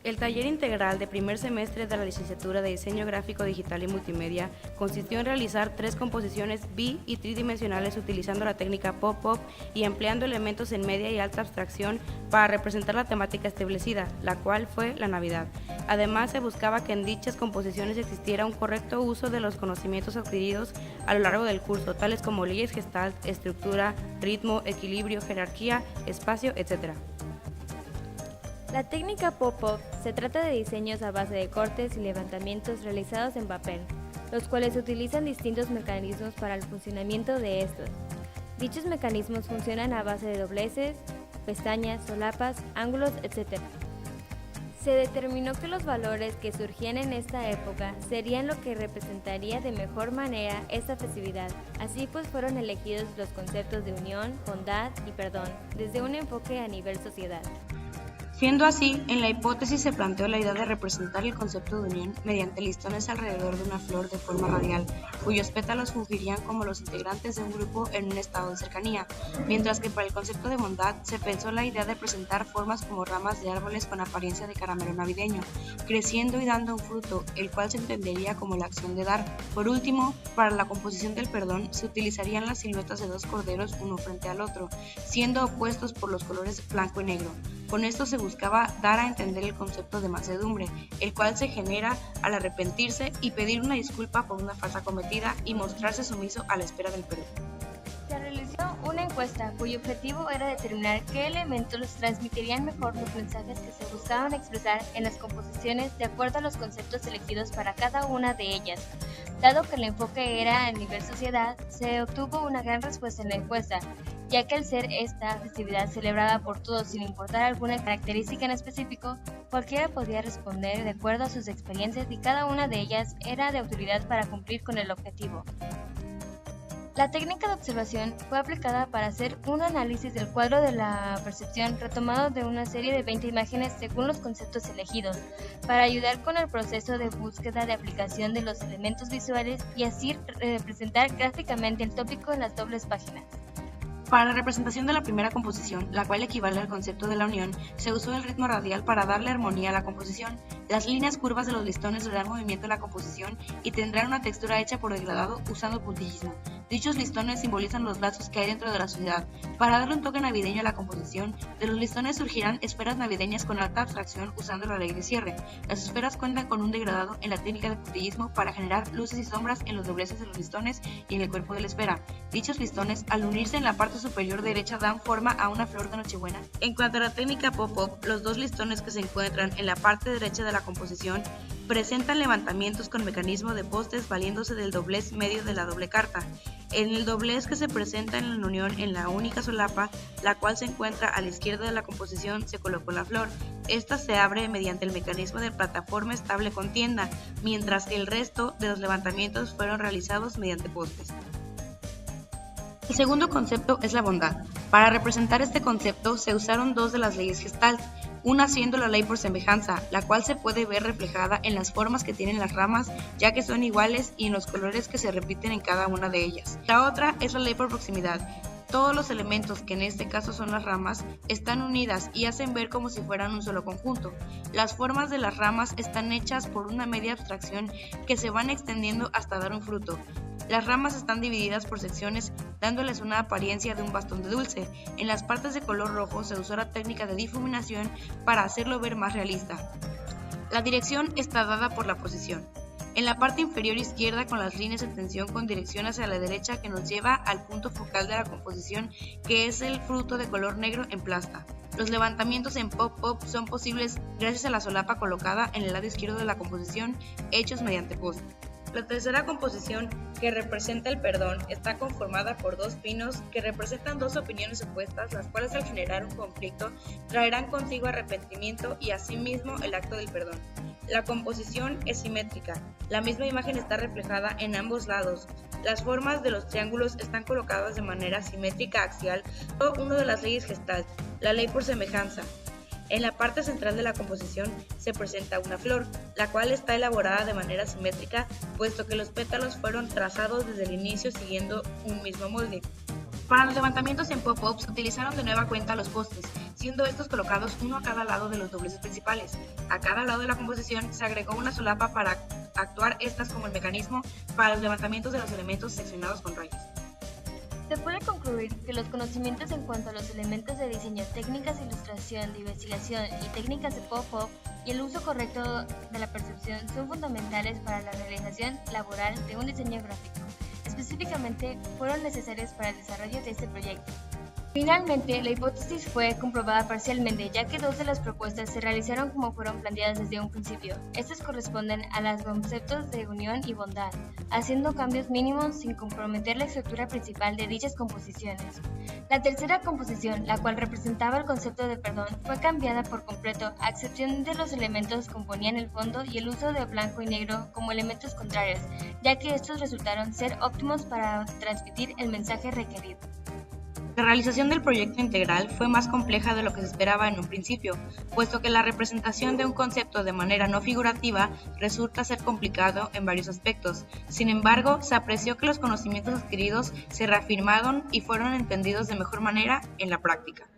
El taller integral de primer semestre de la licenciatura de Diseño Gráfico Digital y Multimedia consistió en realizar 3 composiciones bi- y tridimensionales utilizando la técnica pop-up y empleando elementos en media y alta abstracción para representar la temática establecida, la cual fue la Navidad. Además, se buscaba que en dichas composiciones existiera un correcto uso de los conocimientos adquiridos a lo largo del curso, tales como leyes gestalt, estructura, ritmo, equilibrio, jerarquía, espacio, etc. La técnica pop-up se trata de diseños a base de cortes y levantamientos realizados en papel, los cuales utilizan distintos mecanismos para el funcionamiento de estos. Dichos mecanismos funcionan a base de dobleces, pestañas, solapas, ángulos, etc. Se determinó que los valores que surgían en esta época serían lo que representaría de mejor manera esta festividad. Así pues fueron elegidos los conceptos de unión, bondad y perdón, desde un enfoque a nivel sociedad. Siendo así, en la hipótesis se planteó la idea de representar el concepto de unión mediante listones alrededor de una flor de forma radial, cuyos pétalos fungirían como los integrantes de un grupo en un estado de cercanía, mientras que para el concepto de bondad se pensó la idea de presentar formas como ramas de árboles con apariencia de caramelo navideño, creciendo y dando un fruto, el cual se entendería como la acción de dar. Por último, para la composición del perdón se utilizarían las siluetas de 2 corderos uno frente al otro, siendo opuestos por los colores blanco y negro. Con esto se buscaba dar a entender el concepto de mansedumbre, el cual se genera al arrepentirse y pedir una disculpa por una falta cometida y mostrarse sumiso a la espera del perdón. Se realizó una encuesta cuyo objetivo era determinar qué elementos transmitirían mejor los mensajes que se buscaban expresar en las composiciones de acuerdo a los conceptos elegidos para cada una de ellas. Dado que el enfoque era a nivel sociedad, se obtuvo una gran respuesta en la encuesta, ya que al ser esta festividad celebrada por todos sin importar alguna característica en específico, cualquiera podía responder de acuerdo a sus experiencias y cada una de ellas era de utilidad para cumplir con el objetivo. La técnica de observación fue aplicada para hacer un análisis del cuadro de la percepción retomado de una serie de 20 imágenes según los conceptos elegidos, para ayudar con el proceso de búsqueda de aplicación de los elementos visuales y así representar gráficamente el tópico en las dobles páginas. Para la representación de la primera composición, la cual equivale al concepto de la unión, se usó el ritmo radial para darle armonía a la composición. Las líneas curvas de los listones le dan movimiento a la composición y tendrán una textura hecha por degradado usando puntillismo. Dichos listones simbolizan los lazos que hay dentro de la sociedad. Para darle un toque navideño a la composición, de los listones surgirán esferas navideñas con alta abstracción usando la ley de cierre. Las esferas cuentan con un degradado en la técnica de puntillismo para generar luces y sombras en los dobleces de los listones y en el cuerpo de la esfera. Dichos listones, al unirse en la parte superior derecha, dan forma a una flor de Nochebuena. En cuanto a la técnica pop-up, los 2 listones que se encuentran en la parte derecha de la composición presentan levantamientos con mecanismo de postes valiéndose del doblez medio de la doble carta. En el doblez que se presenta en la unión en la única solapa, la cual se encuentra a la izquierda de la composición, se colocó la flor. Esta se abre mediante el mecanismo de plataforma estable con tienda, mientras que el resto de los levantamientos fueron realizados mediante postes. El segundo concepto es la bondad. Para representar este concepto se usaron 2 de las leyes gestalt, una siendo la ley por semejanza, la cual se puede ver reflejada en las formas que tienen las ramas, ya que son iguales, y en los colores que se repiten en cada una de ellas. La otra es la ley por proximidad. Todos los elementos, que en este caso son las ramas, están unidas y hacen ver como si fueran un solo conjunto. Las formas de las ramas están hechas por una media abstracción que se van extendiendo hasta dar un fruto. Las ramas están divididas por secciones, dándoles una apariencia de un bastón de dulce. En las partes de color rojo se usó la técnica de difuminación para hacerlo ver más realista. La dirección está dada por la posición. En la parte inferior izquierda, con las líneas en tensión con dirección hacia la derecha que nos lleva al punto focal de la composición, que es el fruto de color negro en plasta. Los levantamientos en pop-up son posibles gracias a la solapa colocada en el lado izquierdo de la composición, hechos mediante poste. La tercera composición, que representa el perdón, está conformada por 2 pinos que representan 2 opiniones opuestas, las cuales al generar un conflicto traerán consigo arrepentimiento y asimismo el acto del perdón. La composición es simétrica, la misma imagen está reflejada en ambos lados. Las formas de los triángulos están colocadas de manera simétrica axial, o una de las leyes gestalt, la ley por semejanza. En la parte central de la composición se presenta una flor, la cual está elaborada de manera simétrica, puesto que los pétalos fueron trazados desde el inicio siguiendo un mismo molde. Para los levantamientos en pop-up se utilizaron de nueva cuenta los postes, siendo estos colocados uno a cada lado de los dobleces principales. A cada lado de la composición se agregó una solapa para actuar estas como el mecanismo para los levantamientos de los elementos seccionados con rayos. Se puede concluir que los conocimientos en cuanto a los elementos de diseño, técnicas de ilustración, de investigación y técnicas de pop-up y el uso correcto de la percepción son fundamentales para la realización laboral de un diseño gráfico. Específicamente, fueron necesarios para el desarrollo de este proyecto. Finalmente, la hipótesis fue comprobada parcialmente, ya que dos de las propuestas se realizaron como fueron planteadas desde un principio. Estas corresponden a los conceptos de unión y bondad, haciendo cambios mínimos sin comprometer la estructura principal de dichas composiciones. La tercera composición, la cual representaba el concepto de perdón, fue cambiada por completo, a excepción de los elementos que componían el fondo y el uso de blanco y negro como elementos contrarios, ya que estos resultaron ser óptimos para transmitir el mensaje requerido. La realización del proyecto integral fue más compleja de lo que se esperaba en un principio, puesto que la representación de un concepto de manera no figurativa resulta ser complicado en varios aspectos. Sin embargo, se apreció que los conocimientos adquiridos se reafirmaron y fueron entendidos de mejor manera en la práctica.